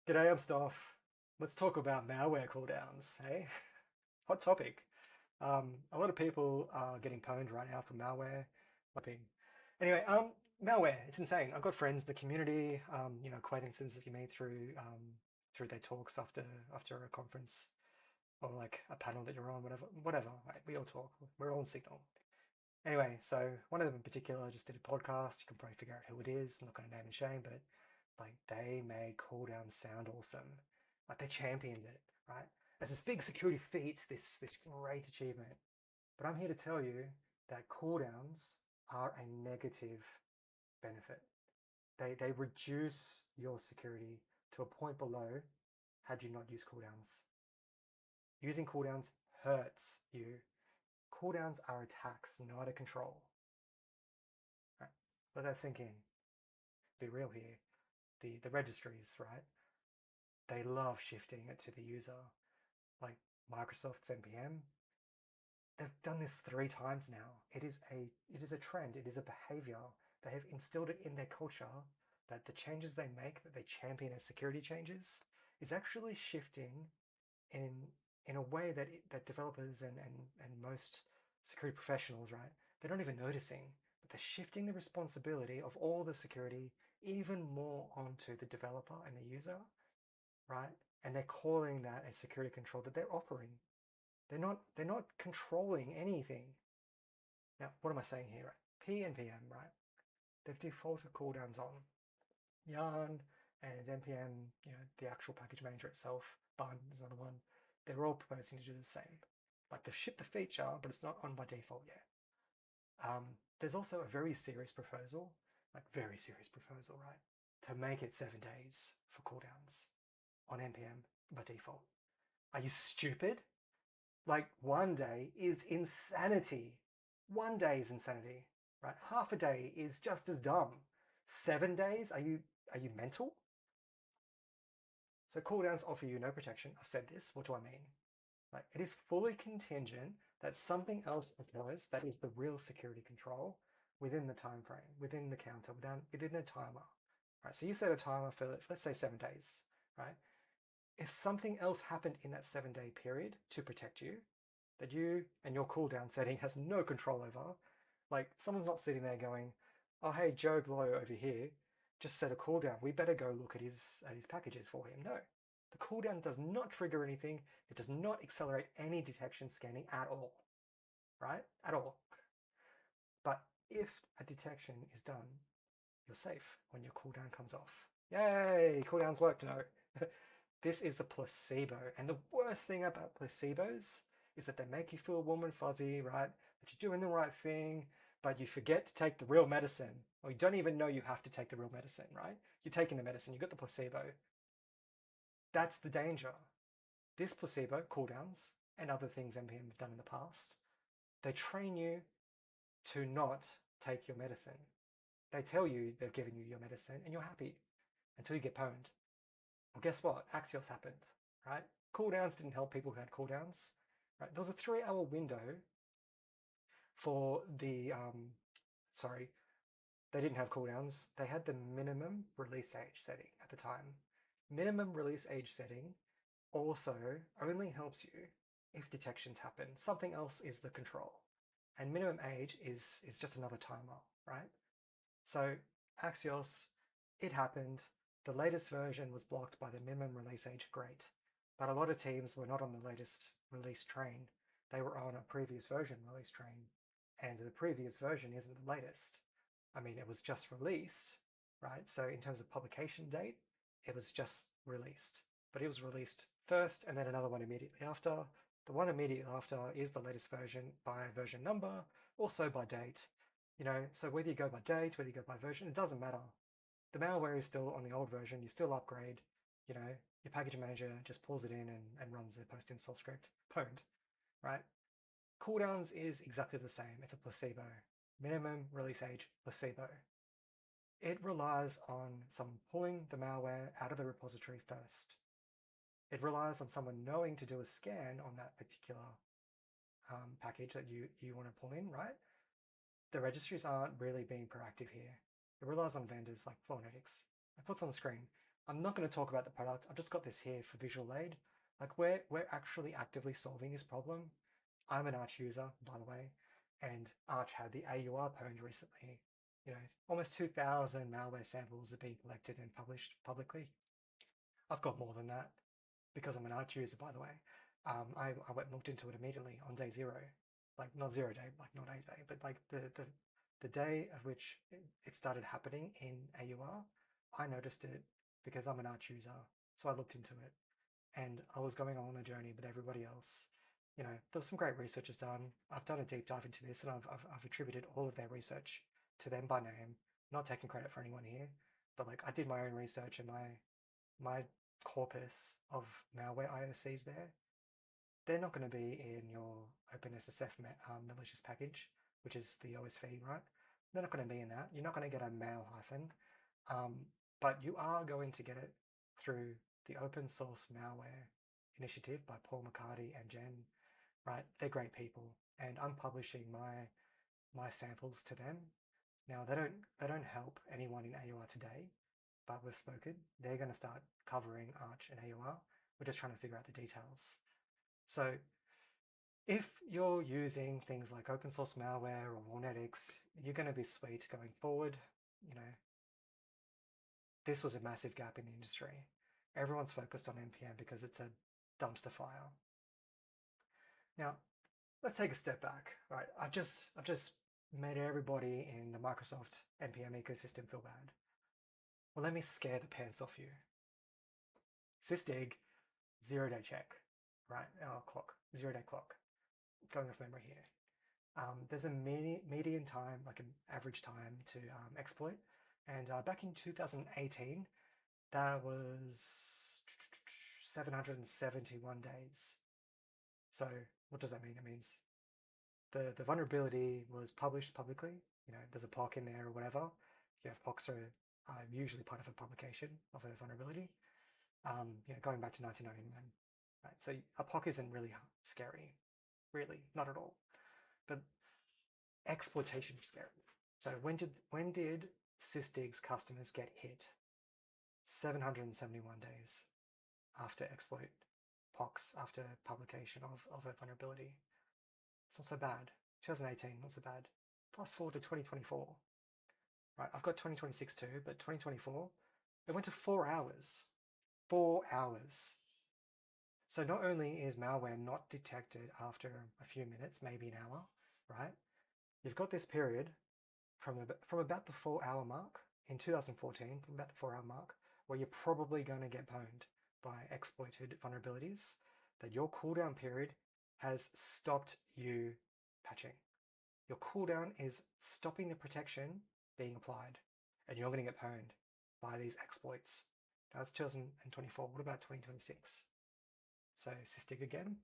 G'day, I'm Stoff. Let's talk about malware cooldowns, hey? Hot topic. A lot of people are getting pwned right now for malware. Anyway, malware, it's insane. I've got friends in the community, acquaintances that you meet through their talks after a conference or like a panel that you're on, whatever. Right? We all talk. We're all on Signal. Anyway, so one of them in particular just did a podcast. You can probably figure out who it is. I'm not going to name and shame, but like they made cooldowns sound awesome. Like they championed it, right? As this big security feat, this great achievement. But I'm here to tell you that cooldowns are a negative benefit. They reduce your security to a point below had you not used cooldowns. Using cooldowns hurts you. Cooldowns are attacks, not a control. Right? Let that sink in. Be real here. The registries, right? They love shifting it to the user. Like Microsoft's NPM, they've done this 3 times now. It is a trend. It is a behavior. They have instilled it in their culture that the changes they make, that they champion as security changes, is actually shifting in in a way that developers and most security professionals, right, they're not even noticing. But they're shifting the responsibility of all the security even more onto the developer and the user, right? And they're calling that a security control that they're offering. They're not controlling anything. Now, what am I saying here? Right? P and PM, right? They've defaulted cooldowns on Yarn and NPM, the actual package manager itself. Bun is another one. They're all proposing to do the same. Like they've shipped the feature, but it's not on by default yet. There's also a very serious proposal, right, to make it 7 days for cooldowns on NPM by default. Are you stupid? Like 1 day is insanity. 1 day is insanity, right? Half a day is just as dumb. 7 days? Are you mental? So cooldowns offer you no protection. I've said this. What do I mean? Like it is fully contingent that something else occurs that is the real security control within the time frame, within the counter, within the timer. Right. So you set a timer for let's say 7 days, right? If something else happened in that 7 day period to protect you, that you and your cooldown setting has no control over, like someone's not sitting there going, oh hey, Joe Blow over here just set a cooldown. We better go look at his packages for him. No. The cooldown does not trigger anything. It does not accelerate any detection scanning at all. Right? At all. But if a detection is done, you're safe when your cooldown comes off. Yay! Cooldowns work. No. This is a placebo. And the worst thing about placebos is that they make you feel warm and fuzzy, right? That you're doing the right thing, but you forget to take the real medicine. Or you don't even know you have to take the real medicine, right? You're taking the medicine, you got the placebo. That's the danger. This placebo, cooldowns, and other things NPM have done in the past, they train you to not take your medicine. They tell you they've given you your medicine and you're happy until you get pwned. Well, guess what? Axios happened, right? Cooldowns didn't help people who had cooldowns, right? There was a 3-hour window for the, sorry, they didn't have cooldowns. They had the minimum release age setting at the time. Minimum release age setting also only helps you if detections happen. Something else is the control. And minimum age is just another timer, right? So Axios, it happened. The latest version was blocked by the minimum release age, great. But a lot of teams were not on the latest release train. They were on a previous version release train. And the previous version isn't the latest. I mean, it was just released, right? So in terms of publication date, it was just released. But it was released first and then another one immediately after. The one immediately after is the latest version by version number, also by date. So whether you go by date, whether you go by version, it doesn't matter. The malware is still on the old version, you still upgrade, your package manager just pulls it in and runs the post-install script, pwned, right? Cooldowns is exactly the same. It's a placebo. Minimum release age, placebo. It relies on someone pulling the malware out of the repository first. It relies on someone knowing to do a scan on that particular package that you want to pull in, right? The registries aren't really being proactive here. It relies on vendors like Flowonetics. I put on the screen. I'm not going to talk about the product. I've just got this here for visual aid. Like we're actually actively solving this problem. I'm an Arch user, by the way, and Arch had the AUR pwned recently. You know, almost 2,000 malware samples are being collected and published publicly. I've got more than that because I'm an Arch user, by the way. I went and looked into it immediately on day zero, like not 0 day, like not A day, but like the day of which it started happening in AUR. I noticed it because I'm an Arch user, so I looked into it, and I was going on a journey with everybody else. You know, there was some great research done. I've done a deep dive into this, and I've attributed all of their research to them by name. Not taking credit for anyone here, but like I did my own research, and my corpus of malware IOCs there, they're not going to be in your OpenSSF malicious package, which is the OSV, right? They're not going to be in that. You're not going to get a mail hyphen, um, but you are going to get it through the open source malware initiative by Paul McCarty and Jen, right? They're great people, and I'm publishing my samples to them. Now they don't help anyone in AUR today, but we've spoken. They're going to start covering Arch and AUR. We're just trying to figure out the details. So if you're using things like open source malware or Warnetics, you're going to be sweet going forward. You know, this was a massive gap in the industry. Everyone's focused on NPM because it's a dumpster fire. Now, let's take a step back. Right, I've just made everybody in the Microsoft NPM ecosystem feel bad. Well, let me scare the pants off you. Sysdig, 0 day check, right? Our clock, 0 day clock. Going off memory here. There's a median time, like an average time to exploit. And back in 2018, that was 771 days. So what does that mean? It means the vulnerability was published publicly. You know, there's a POC in there or whatever. You know, POCs are usually part of a publication of a vulnerability. You know, going back to 1999. Right? So a POC isn't really scary, really, not at all. But exploitation is scary. So when did Sysdig's customers get hit? 771 days after exploit POCs, after publication of a vulnerability. It's not so bad. 2018, not so bad. Fast forward to 2024. Right, I've got 2026 too, but 2024, it went to 4 hours. 4 hours. So not only is malware not detected after a few minutes, maybe an hour, right? You've got this period from about the 4 hour mark in 2014, from about the 4 hour mark, where you're probably going to get pwned by exploited vulnerabilities, that your cooldown period has stopped you patching. Your cooldown is stopping the protection being applied, and you're going to get pwned by these exploits. That's 2024. What about 2026? So Sysdig again,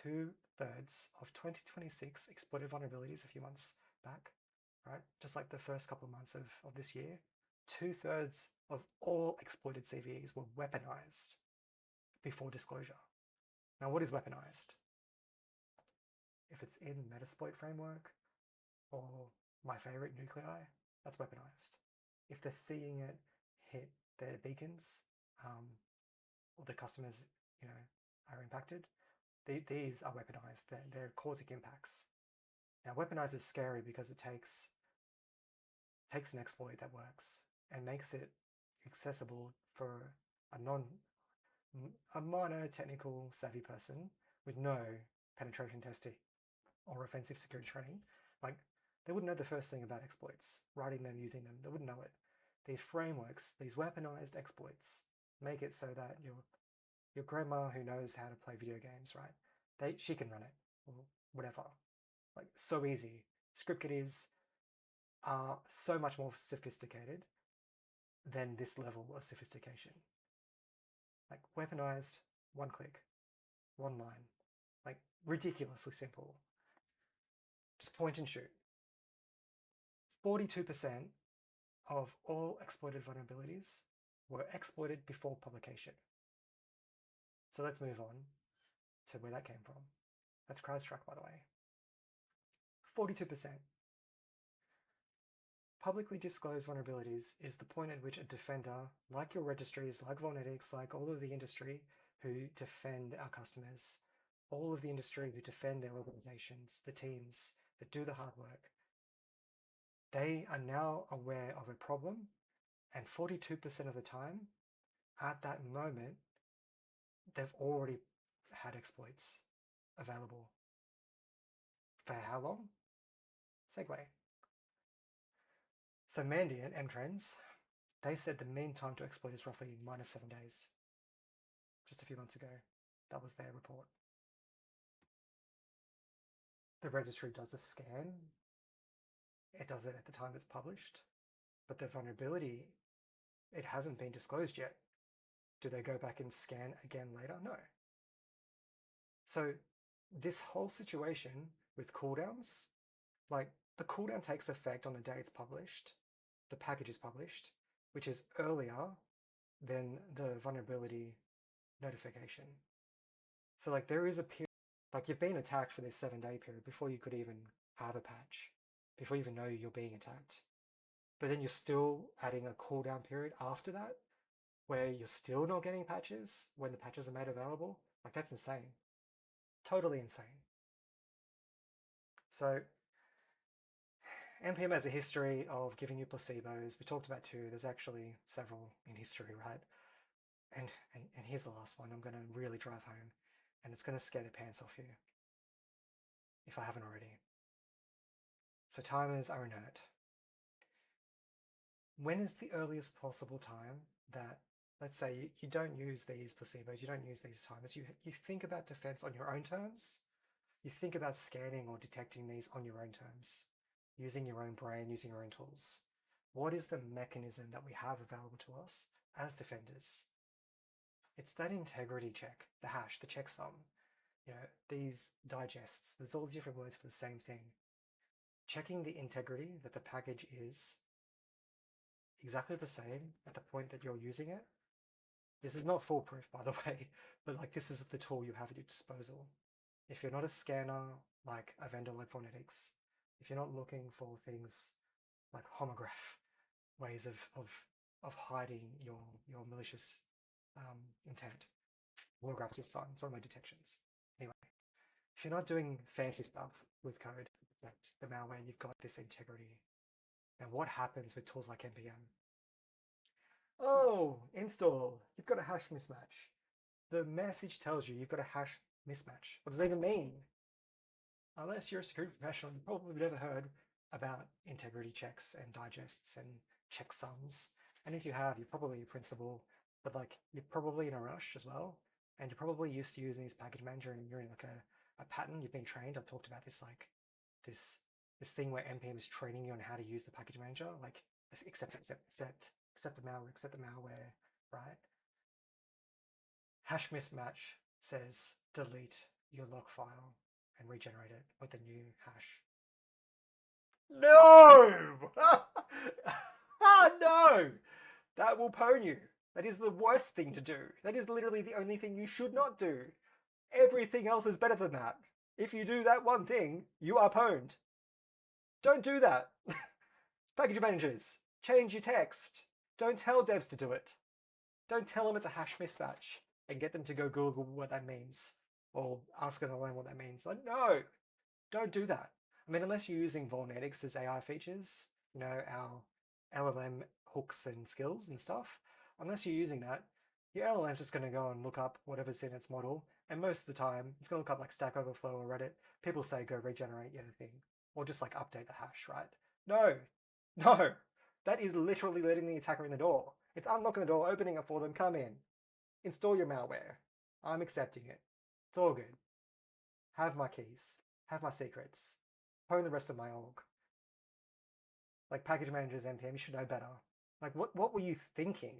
2/3 of 2026 exploited vulnerabilities a few months back, right? Just like the first couple of months of this year, 2/3 of all exploited CVEs were weaponized before disclosure. Now, what is weaponized? If it's in Metasploit framework or my favorite nuclei, that's weaponized. If they're seeing it hit their beacons, or the customers, you know, are impacted, these are weaponized. They're causing impacts. Now, weaponized is scary because it takes an exploit that works and makes it accessible for a minor technical savvy person with no penetration testing or offensive security training. Like, they wouldn't know the first thing about exploits, writing them, using them. They wouldn't know it. These frameworks, these weaponized exploits, make it so that your grandma who knows how to play video games, right? She can run it or whatever. Like, so easy. Script kiddies are so much more sophisticated than this level of sophistication. Like, weaponized, one click, one line. Like, ridiculously simple. Just point and shoot. 42% of all exploited vulnerabilities were exploited before publication. So let's move on to where that came from. That's CrowdStrike, by the way. 42%. publicly disclosed vulnerabilities is the point at which a defender, like your registries, like Vulnetics, like all of the industry who defend our customers, all of the industry who defend their organizations, the teams that do the hard work, they are now aware of a problem, and 42% of the time, at that moment, they've already had exploits available. For how long? Segue. So Mandiant, Mtrends, they said the mean time to exploit is roughly -7 days. Just a few months ago, that was their report. The registry does a scan. It does it at the time it's published, but the vulnerability, it hasn't been disclosed yet. Do they go back and scan again later? No. So this whole situation with cooldowns, like the cooldown takes effect on the day it's published, the package is published, which is earlier than the vulnerability notification. So like there is a period, like you've been attacked for this 7-day period before you could even have a patch, before you even know you're being attacked. But then you're still adding a cooldown period after that, where you're still not getting patches when the patches are made available. Like that's insane. Totally insane. So NPM has a history of giving you placebos. We talked about 2. There's actually several in history, right? And here's the last one I'm going to really drive home, and it's going to scare the pants off you if I haven't already. So timers are inert. When is the earliest possible time that, let's say you don't use these placebos, you don't use these timers, you think about defense on your own terms, you think about scanning or detecting these on your own terms, using your own brain, using your own tools. What is the mechanism that we have available to us as defenders? It's that integrity check, the hash, the checksum, these digests. There's all different words for the same thing. Checking the integrity that the package is exactly the same at the point that you're using it. This is not foolproof, by the way, but like this is the tool you have at your disposal. If you're not a scanner like a vendor like Vulnetics, if you're not looking for things like homograph, ways of hiding your malicious intent, homographs is fun. It's one of my detections. Anyway, if you're not doing fancy stuff with code, like the malware, you've got this integrity. And what happens with tools like NPM? Oh, install. You've got a hash mismatch. The message tells you you've got a hash mismatch. What does that even mean? Unless you're a security professional, you've probably never heard about integrity checks and digests and checksums. And if you have, you're probably a principal, but like you're probably in a rush as well. And you're probably used to using this package manager and you're in like a pattern. You've been trained. I've talked about this, like this thing where NPM is training you on how to use the package manager, like accept the malware, right? Hash mismatch says delete your log file and regenerate it with a new hash. No! No! That will pwn you. That is the worst thing to do. That is literally the only thing you should not do. Everything else is better than that. If you do that one thing, you are pwned. Don't do that. Package managers, change your text. Don't tell devs to do it. Don't tell them it's a hash mismatch and get them to go Google what that means or ask an LLM what that means. Like, no, don't do that. I mean, unless you're using Vulnetics as AI features, our LLM hooks and skills and stuff, unless you're using that, your LLM's just going to go and look up whatever's in its model. And most of the time, it's going to look up like Stack Overflow or Reddit. People say go regenerate your thing or just like update the hash, right? No, no, that is literally letting the attacker in the door. It's unlocking the door, opening it for them, come in. Install your malware. I'm accepting it. It's all good. Have my keys. Have my secrets. Pwn the rest of my org. Like package managers, NPM, you should know better. Like what were you thinking?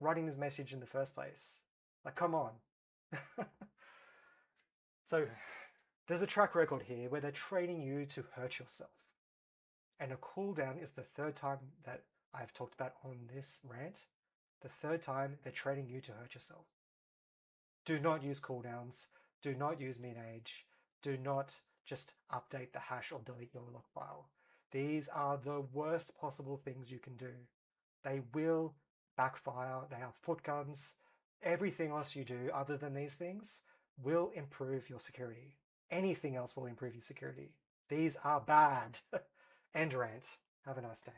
Writing this message in the first place? Like, come on. So there's a track record here where they're training you to hurt yourself. And a cooldown is the 3rd time that I've talked about on this rant. The 3rd time they're training you to hurt yourself. Do not use cooldowns. Do not use min age. Do not just update the hash or delete your log file. These are the worst possible things you can do. They will backfire. They are foot guns. Everything else you do other than these things will improve your security. Anything else will improve your security. These are bad. End rant. Have a nice day.